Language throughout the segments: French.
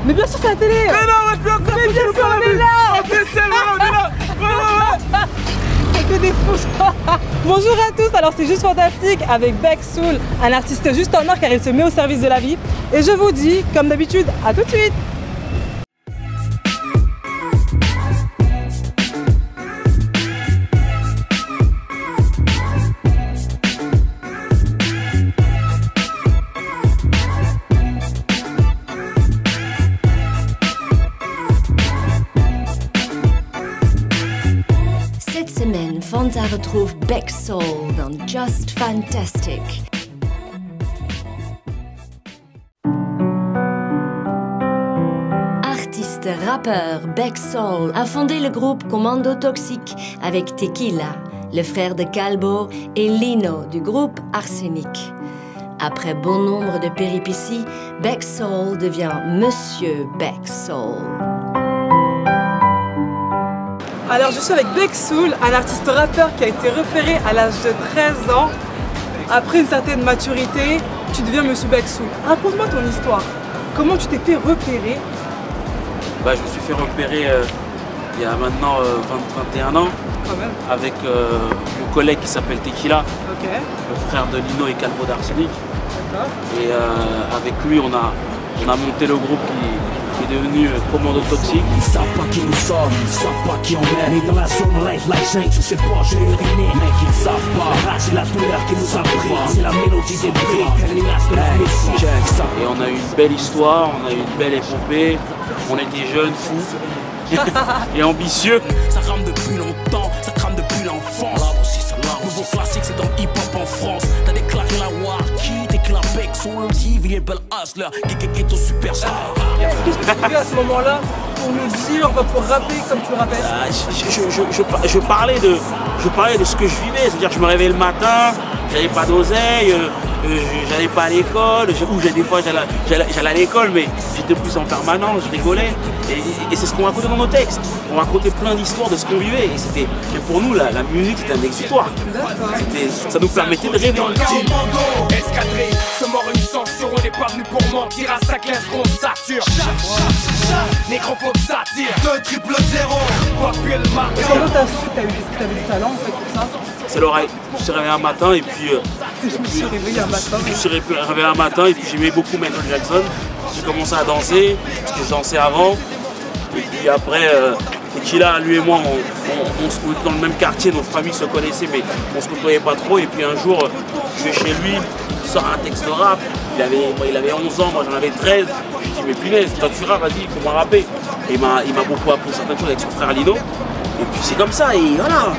Mais bien sûr c'est la télé. Mais non, je peux encore Mais bien sûr on est là. On est là. C'est que des fous. Bonjour à tous, alors c'est Juste Fantastique avec Bec Soul, un artiste juste en or car il se met au service de la vie. Et je vous dis, comme d'habitude, à tout de suite. Cette semaine, Fanta retrouve Bec Soul dans Just Fantastic. Artiste rappeur Bec Soul a fondé le groupe Commando Toxique avec Tequila, le frère de Calbo, et Lino du groupe Arsenic. Après bon nombre de péripéties, Bec Soul devient Monsieur Bec Soul. Alors je suis avec Bec Soul, un artiste rappeur qui a été repéré à l'âge de 13 ans. Après une certaine maturité, tu deviens Monsieur Bec Soul. Raconte-moi ton histoire. Comment tu t'es fait repérer? Je me suis fait repérer il y a maintenant 21 ans. Quand même. Avec mon collègue qui s'appelle Tequila, Ok. le frère de Lino et Calbo d'Arsenic. D'accord. Et avec lui, on a monté le groupe qui est devenu Commando Toxique. Ils savent pas qui nous sommes, ils savent pas qui on est. Mais dans la zone life change, je sais pas, je l'ai uriné. Mec, ils savent pas, c'est la douleur qui nous a pris. C'est la mélodie des briques, elle est là, de la musique. Et on a eu une belle histoire, on a eu une belle épopée. On était jeunes, fous et ambitieux. Ça rame depuis longtemps, ça crame depuis l'enfance. Là aussi, ça là. Nouveau classique, c'est dans le hip-hop en France. T'as déclaré la war, qui déclare Bec Soul, il est belle hustler, qui au superstar. Qu'est-ce que tu fais à ce moment-là pour nous dire, pour rapper comme tu le rappelles? Je parlais de ce que je vivais, c'est-à-dire que je me réveillais le matin, j'avais pas d'oseille, j'allais pas à l'école, ou des fois j'allais à l'école, mais j'étais plus en permanence, je rigolais. Et c'est ce qu'on racontait dans nos textes. On racontait plein d'histoires de ce qu'on vivait. Et pour nous, la musique, c'était un exutoire. Ça nous permettait de rêver. Commando, escadrille, se mord une censure, on n'est pas venu pour mentir, à sa classe on sature. Nécrophobe satire, 2 triple 0, papier le marqueur. Et comment t'as su que t'avais du talent en fait pour ça? C'est l'oreille. Je me suis réveillé un matin et puis. Je me suis réveillé un matin. Je me suis réveillé un matin et puis j'aimais beaucoup Michael Jackson. J'ai commencé à danser, parce que je dansais avant. Et puis après, Tequila, lui et moi, on se trouvait dans le même quartier, nos familles se connaissaient, mais on se côtoyait pas trop. Et puis un jour, je vais chez lui, il sort un texte de rap. Il avait 11 ans, moi j'en avais 13. Je lui dis, mais punaise, toi tu rappes, vas-y, il faut moi rapper. Et il m'a beaucoup appris certaines choses avec son frère Lino. Et puis c'est comme ça, et voilà.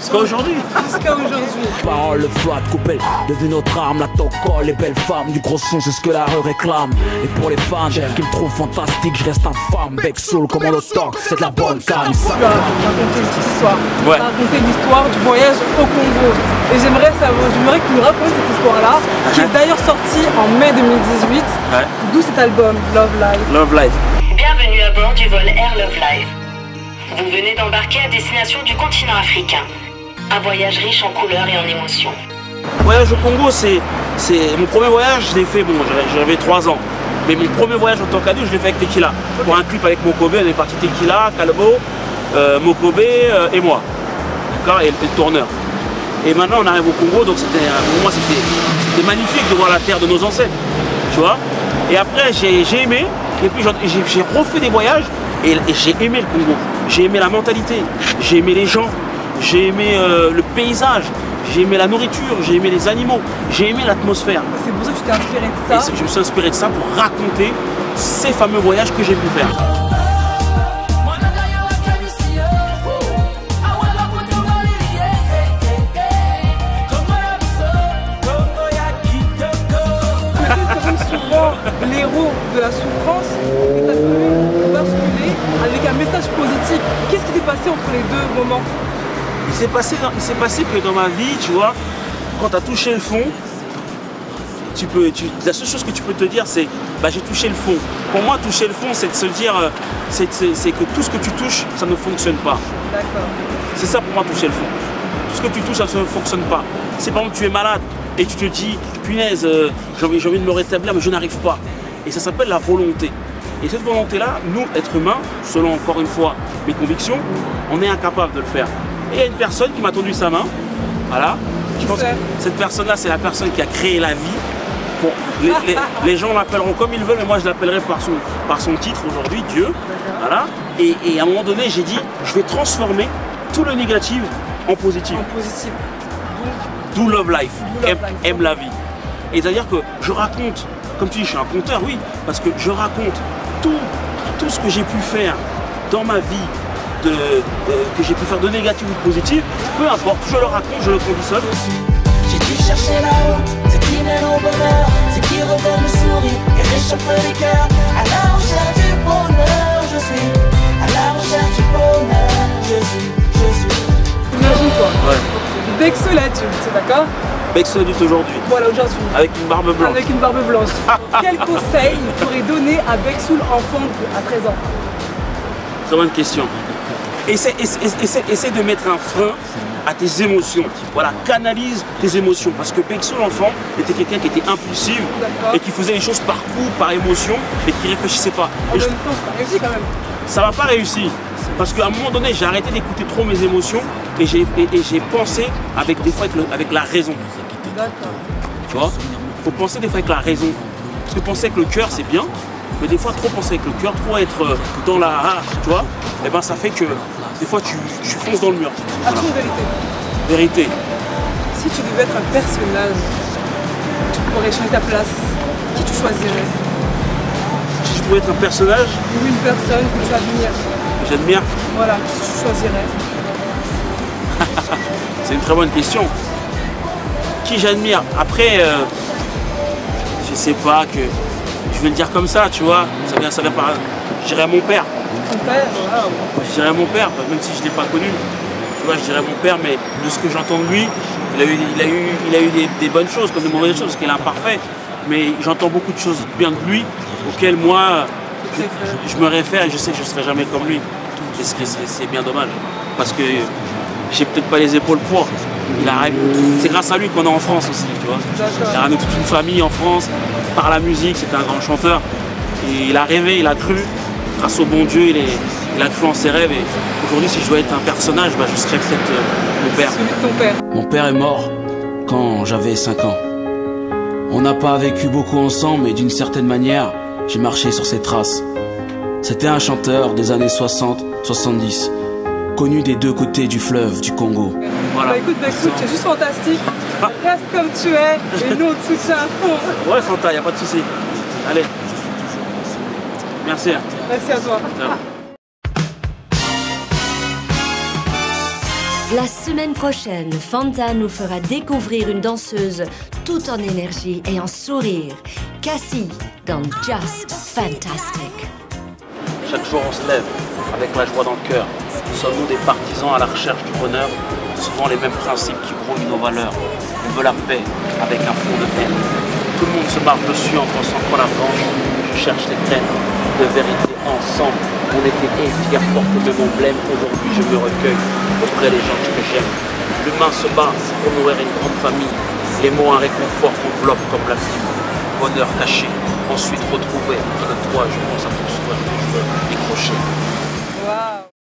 Jusqu'à aujourd'hui. Jusqu'à aujourd'hui. Parole, le flotte, coupelle, devenu notre arme, la toco, les belles femmes, du gros son, c'est ce que la rue réclame. Et pour les fans qui me trouvent fantastique, je reste infâme, Bec Soul, Commando Toxique, c'est de la bonne calme. Tu as raconté une petite histoire. Ouais. Tu as raconté l'histoire du voyage au Congo. Et j'aimerais que tu nous racontes cette histoire-là, qui est d'ailleurs sortie en mai 2018. Ouais. D'où cet album, Love Life. Love Life. Bienvenue à bord du vol Air Love Life. Vous venez d'embarquer à destination du continent africain. Un voyage riche en couleurs et en émotions. Voyage au Congo, c'est mon premier voyage, je l'ai fait, bon, j'avais 3 ans. Mais mon premier voyage en tant qu'adulte, je l'ai fait avec Tequila. Pour un clip avec Mokobe, on est parti Tequila, Calbo, Mokobe et moi. D'accord, et le tourneur. Et maintenant on arrive au Congo, donc pour moi c'était magnifique de voir la terre de nos ancêtres. Tu vois. Et après j'ai aimé, et puis j'ai refait des voyages et j'ai aimé le Congo. J'ai aimé la mentalité, j'ai aimé les gens. J'ai aimé le paysage, j'ai aimé la nourriture, j'ai aimé les animaux, j'ai aimé l'atmosphère. C'est pour ça que tu t'es inspiré de ça. Et je me suis inspiré de ça pour raconter ces fameux voyages que j'ai pu faire. Souvent l'héros de la souffrance et t'as pu basculer avec un message positif. Qu'est-ce qui s'est passé entre les deux moments? Il s'est passé que dans ma vie, tu vois, quand tu as touché le fond, la seule chose que tu peux te dire, c'est j'ai touché le fond. Pour moi, toucher le fond, c'est de se dire c'est que tout ce que tu touches, ça ne fonctionne pas. D'accord. C'est ça pour moi, toucher le fond. Tout ce que tu touches, ça ne fonctionne pas. Si par exemple tu es malade et tu te dis, punaise, j'ai envie de me rétablir, mais je n'arrive pas. Et ça s'appelle la volonté. Et cette volonté-là, nous, êtres humains, selon encore une fois mes convictions, on est incapable de le faire. Et il y a une personne qui m'a tendu sa main, voilà. Je pense que cette personne-là, c'est la personne qui a créé la vie. Bon, les gens l'appelleront comme ils veulent, mais moi je l'appellerai par son titre aujourd'hui, Dieu. Voilà. Et à un moment donné, j'ai dit, je vais transformer tout le négatif en positif. En positif. Do love life, aime la vie. Et c'est-à-dire que je raconte, comme tu dis, je suis un conteur, oui, parce que je raconte tout ce que j'ai pu faire dans ma vie, que j'ai pu faire de négatif ou de positif, peu importe, je le raconte, je le conditionne. J'ai dû chercher la route, c'est qui mène au bonheur, c'est qui redonne le sourire et réchauffe les cœurs. À la recherche du bonheur, je suis. À la recherche du bonheur, je suis. Imagine-toi, Ouais. Bexsoul adulte, d'accord? Bexsoul adulte aujourd'hui, Voilà, aujourd'hui. avec une barbe blanche. Avec une barbe blanche. Quel conseil tu pourrais donner à Bexsoul enfant à 13 ans? Très bonne question. Essaie de mettre un frein à tes émotions. Voilà, canalise tes émotions. Parce que Bexsoul enfant était quelqu'un qui était impulsif et qui faisait les choses par coup, par émotion, et qui ne réfléchissait pas. En même temps, c'est pas réussi quand même. Ça m'a pas réussi. Parce qu'à un moment donné, j'ai arrêté d'écouter trop mes émotions et j'ai pensé des fois avec la raison. D'accord. Tu vois, il faut penser des fois avec la raison. Parce que penser avec le cœur, c'est bien. Mais des fois, trop penser avec le cœur, trop être dans la rage, tu vois, et ben ça fait que des fois tu fonces dans le mur. As-tu une vérité? Vérité. Si tu devais être un personnage, tu pourrais changer ta place. Qui tu choisirais? Si je pouvais être un personnage Ou une personne que tu admires? que j'admire, Voilà, qui tu choisirais? c'est une très bonne question. Qui j'admire? Après, je sais pas que. Je vais le dire comme ça, tu vois. Ça vient par. Je dirais à mon père. Ton père? Voilà. Je dirais à mon père, même si je ne l'ai pas connu. Tu vois, je dirais à mon père, mais de ce que j'entends de lui, il a eu des bonnes choses comme des mauvaises choses, parce qu'il est imparfait. Mais j'entends beaucoup de choses bien de lui, auxquelles moi, je me réfère et je sais que je ne serai jamais comme lui. Et c'est bien dommage. Parce que j'ai peut-être pas les épaules pour. C'est grâce à lui qu'on est en France aussi, tu vois. Il a ramené toute une famille en France, par la musique, c'était un grand chanteur. Et il a rêvé, il a cru. Grâce au bon Dieu, il a cru en ses rêves. Et aujourd'hui, si je dois être un personnage, bah, je serais peut-être mon père. Celui de ton père. Mon père est mort quand j'avais 5 ans. On n'a pas vécu beaucoup ensemble, mais d'une certaine manière, j'ai marché sur ses traces. C'était un chanteur des années 60-70, connu des deux côtés du fleuve du Congo. Voilà. Bah, écoute Bexsoul, tu es juste fantastique. Reste comme tu es et nous on te soutient à fond. Ouais, Fanta, y a pas de souci. Allez. Merci. Merci à toi. Ciao. La semaine prochaine, Fanta nous fera découvrir une danseuse tout en énergie et en sourire, Cassie dans Just Fantastic. Chaque jour, on se lève avec la joie dans le cœur. Sommes-nous des partisans à la recherche du bonheur? Souvent les mêmes principes qui brouillent nos valeurs. On veut la paix avec un fond de haine. Tout le monde se marche dessus en pensant qu'on la branche. Je cherche les graines de vérité ensemble. On était fiers, porte le même emblème. Aujourd'hui, je me recueille auprès des gens que j'aime. L'humain se bat pour nourrir une grande famille. Les mots un réconfort enveloppent comme la cime. Bonheur caché, ensuite retrouvé entre le toit. Je pense à tout ce que je veux décrocher.